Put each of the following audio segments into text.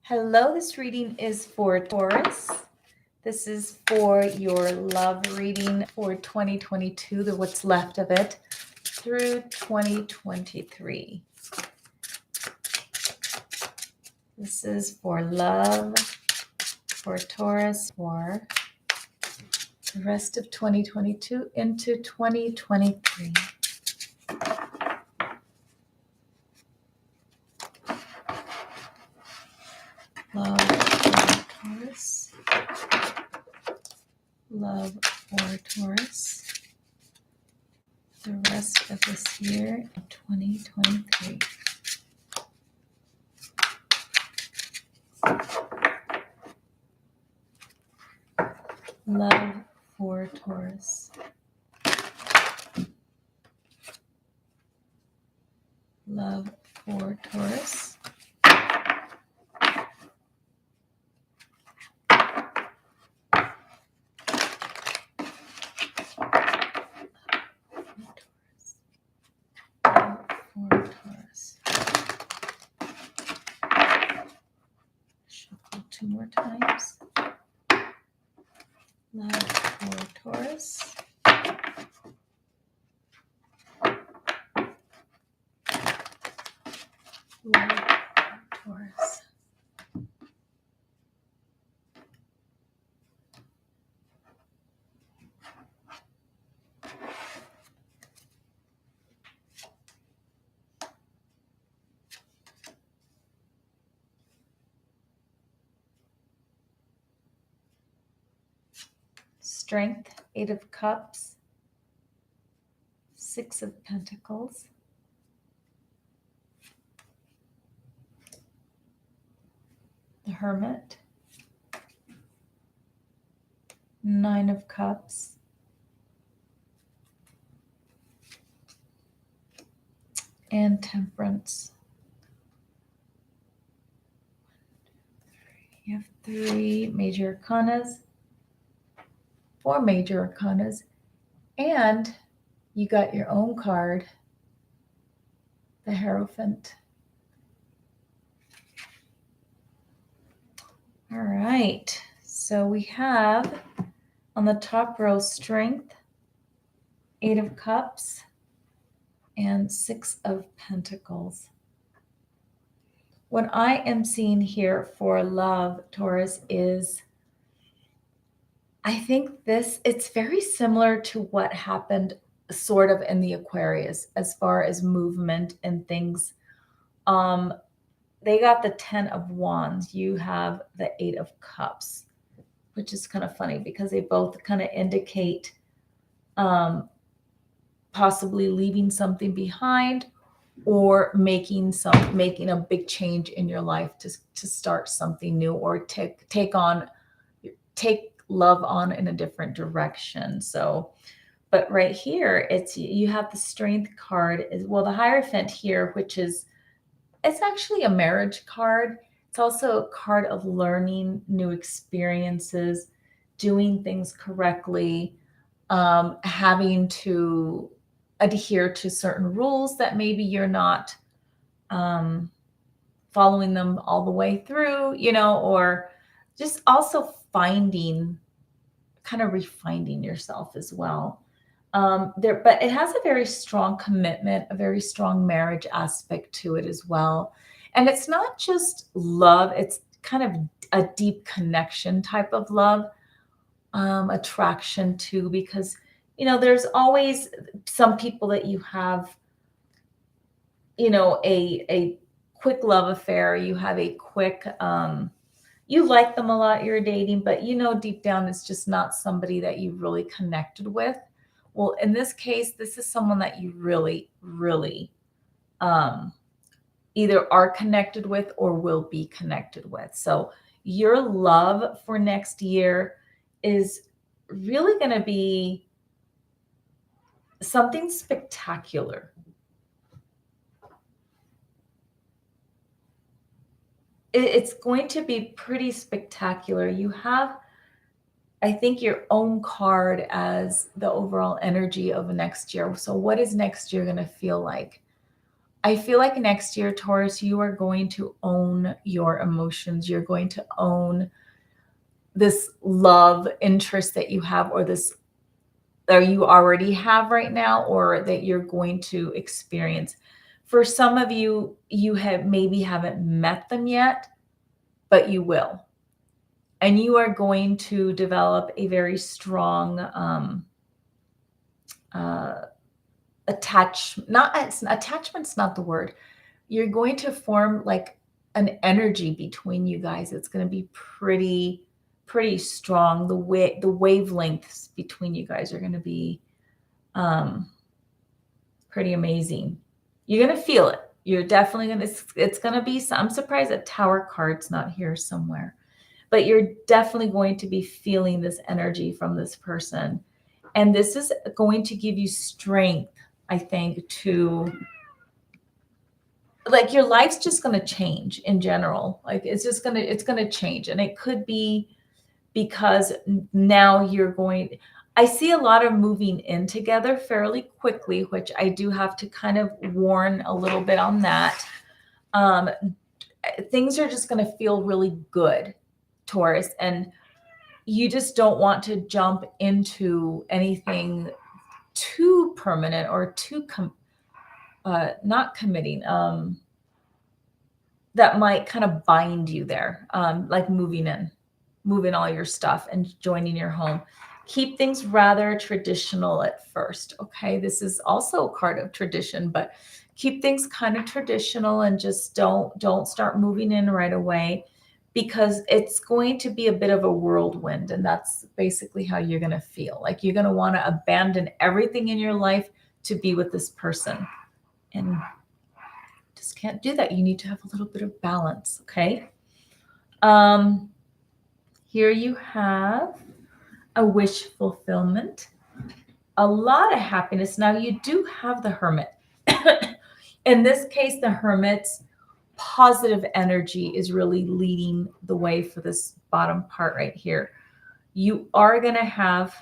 Hello, this reading is for Taurus. This is for your love reading for 2022, what's left of it, through 2023. This is for love, for Taurus, for the rest of 2022 into 2023. Love for Taurus. Love for Taurus. The rest of this year in 2023. Love for Taurus. Love for Taurus. Shuffle two more times. Love for Taurus. Love for Taurus. Strength, 8 of Cups, 6 of Pentacles, the Hermit, 9 of Cups, and Temperance. You have 3 major arcanas, 4 major arcanas, and you got your own card, the Hierophant. All right, so we have on the top row Strength, 8 of Cups, and 6 of Pentacles. What I am seeing here for love, Taurus, is I think it's very similar to what happened sort of in the Aquarius as far as movement and things. They got the 10 of Wands. You have the 8 of Cups, which is kind of funny because they both kind of indicate possibly leaving something behind or making a big change in your life to start something new or take love on in a different direction. So, but right here, you have the Strength card as well. The Hierophant here, it's actually a marriage card. It's also a card of learning new experiences, doing things correctly, having to adhere to certain rules that maybe you're not following them all the way through, or just also kind of refining yourself as well. But it has a very strong commitment, a very strong marriage aspect to it as well. And it's not just love, it's kind of a deep connection type of love, attraction too, because, there's always some people that you have, a quick love affair. You have a quick, you like them a lot, you're dating, but deep down it's just not somebody that you really connected with. Well, in this case, this is someone that you really, really either are connected with or will be connected with. So your love for next year is really going to be something spectacular. It's going to be pretty spectacular. You have, I think, your own card as the overall energy of next year. So what is next year going to feel like? I feel like next year, Taurus, you are going to own your emotions. You're going to own this love interest that you have, or this, or you already have right now, or that you're going to experience. For some of you, you have maybe haven't met them yet, but you will. And you are going to develop a very strong attachment's not the word. You're going to form like an energy between you guys. It's going to be pretty strong. The wavelengths between you guys are going to be pretty amazing. You're going to feel it. You're definitely going to, it's going to be, I'm surprised that Tower card's not here somewhere, but you're definitely going to be feeling this energy from this person. And this is going to give you strength, I think, to, like, your life's just going to change in general. Like, it's going to change. And it could be because now you're going, I see a lot of moving in together fairly quickly, which I do have to kind of warn a little bit on that. Things are just going to feel really good, Taurus, and you just don't want to jump into anything too permanent or too not committing, that might kind of bind you there, like moving all your stuff and joining your home. Keep things rather traditional at first, okay? This is also a card of tradition, but keep things kind of traditional and just don't start moving in right away, because it's going to be a bit of a whirlwind, and that's basically how you're going to feel. Like, you're going to want to abandon everything in your life to be with this person, and just can't do that. You need to have a little bit of balance, okay? Here you have a wish fulfillment, a lot of happiness. Now, you do have the Hermit. In this case, the Hermit's positive energy is really leading the way for this bottom part right here. You are going to have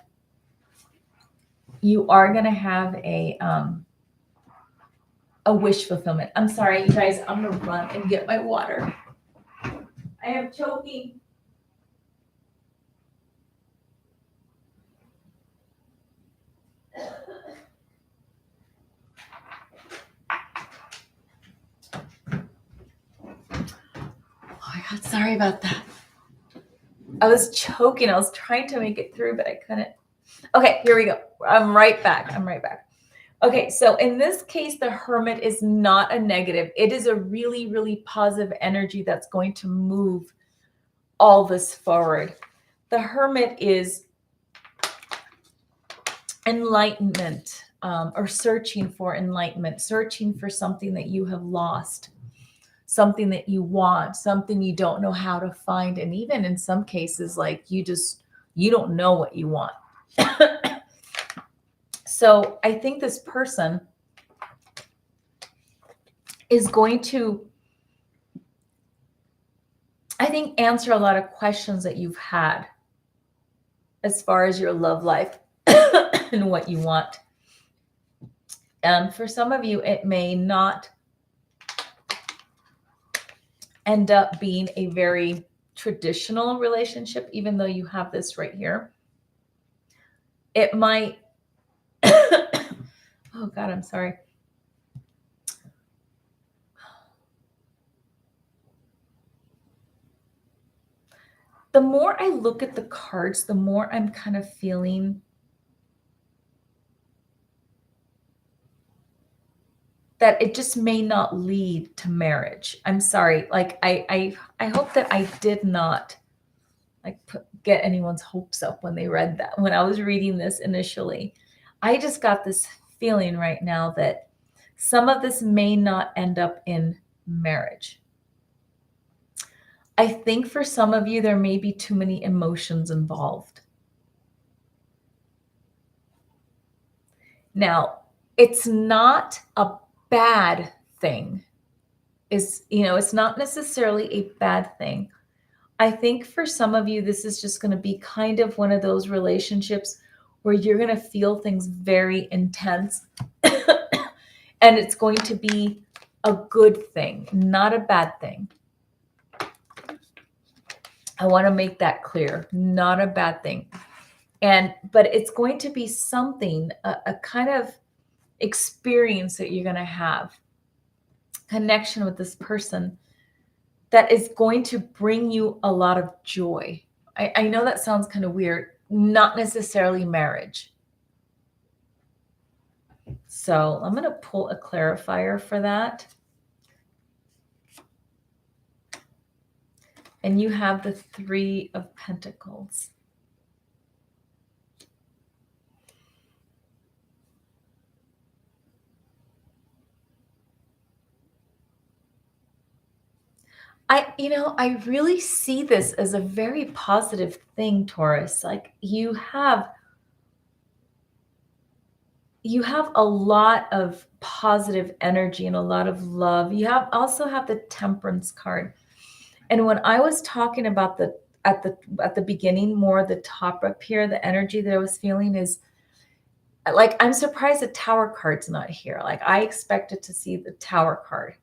a wish fulfillment. I'm sorry, you guys, I'm going to run and get my water. I am choking. Oh my God, sorry about that. I was choking. I was trying to make it through, but I couldn't. Okay, here we go. I'm right back. Okay, so in this case, the Hermit is not a negative. It is a really, really positive energy that's going to move all this forward. The Hermit is enlightenment, or searching for enlightenment, searching for something that you have lost, something that you want, something you don't know how to find. And even in some cases, like, you don't know what you want. So I think this person is going to, I think, answer a lot of questions that you've had as far as your love life and what you want. And for some of you, it may not end up being a very traditional relationship, even though you have this right here. It might, oh God, I'm sorry. The more I look at the cards, the more I'm kind of feeling that it just may not lead to marriage. I'm sorry. Like, I hope that I did not like get anyone's hopes up when they read that. When I was reading this initially, I just got this feeling right now that some of this may not end up in marriage. I think for some of you, there may be too many emotions involved. Now, it's not a bad thing. It's not necessarily a bad thing. I think for some of you, this is just going to be kind of one of those relationships where you're going to feel things very intense. And it's going to be a good thing, not a bad thing. I want to make that clear, not a bad thing. But it's going to be something, a kind of experience that you're going to have, connection with this person that is going to bring you a lot of joy. I know that sounds kind of weird, not necessarily marriage. So I'm going to pull a clarifier for that. And you have the 3 of Pentacles. I really see this as a very positive thing, Taurus. Like you have a lot of positive energy and a lot of love. You also have the Temperance card. And when I was talking about at the beginning, more the top up here, the energy that I was feeling is like, I'm surprised the Tower card's not here. Like I expected to see the Tower card.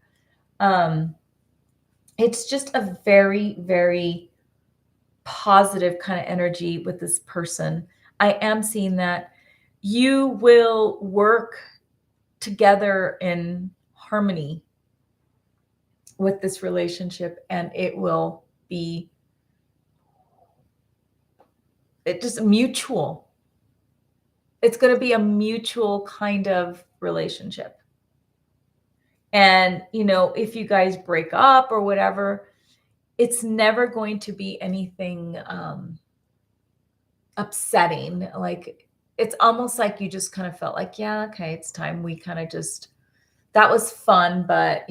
It's just a very, very positive kind of energy with this person. I am seeing that you will work together in harmony with this relationship, and it will be just mutual. It's going to be a mutual kind of relationship. And, if you guys break up or whatever, it's never going to be anything upsetting. Like, it's almost like you just kind of felt like, yeah, okay, it's time. We kind of that was fun, but,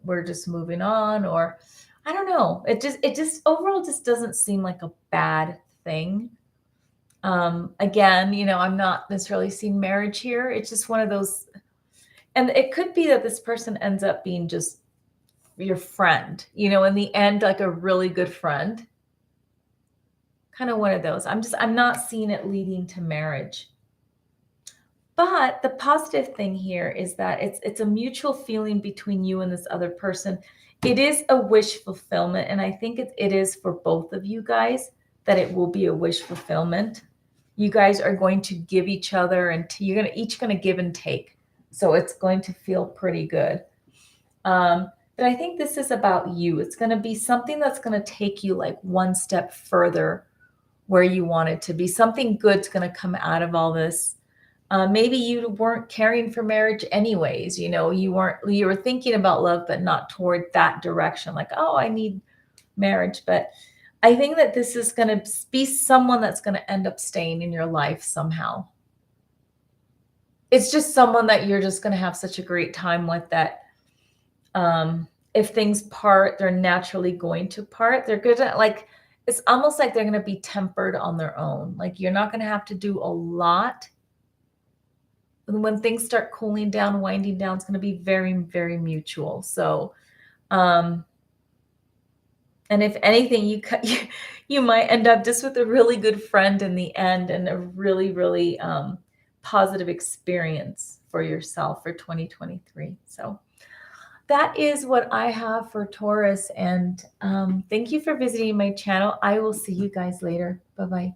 we're just moving on. Or I don't know. It just overall just doesn't seem like a bad thing. Again, I'm not necessarily seeing marriage here. It's just one of those, and it could be that this person ends up being just your friend, in the end, like a really good friend. Kind of one of those. I'm not seeing it leading to marriage. But the positive thing here is that it's a mutual feeling between you and this other person. It is a wish fulfillment, and I think it is for both of you guys, that it will be a wish fulfillment. You guys are going to give each other, and you're each going to give and take. So it's going to feel pretty good. But I think this is about you. It's going to be something that's going to take you like one step further where you want it to be. Something good's going to come out of all this. Maybe you weren't caring for marriage anyways. You were thinking about love, but not toward that direction. Like, oh, I need marriage. But I think that this is going to be someone that's going to end up staying in your life somehow. It's just someone that you're just going to have such a great time with, that if things part, they're naturally going to part. They're good at, like, it's almost like they're going to be tempered on their own. Like you're not going to have to do a lot. When things start cooling down, winding down, it's going to be very, very mutual. So, and if anything, you might end up just with a really good friend in the end, and a really, really positive experience for yourself for 2023. So that is what I have for Taurus. And thank you for visiting my channel. I will see you guys later. Bye-bye.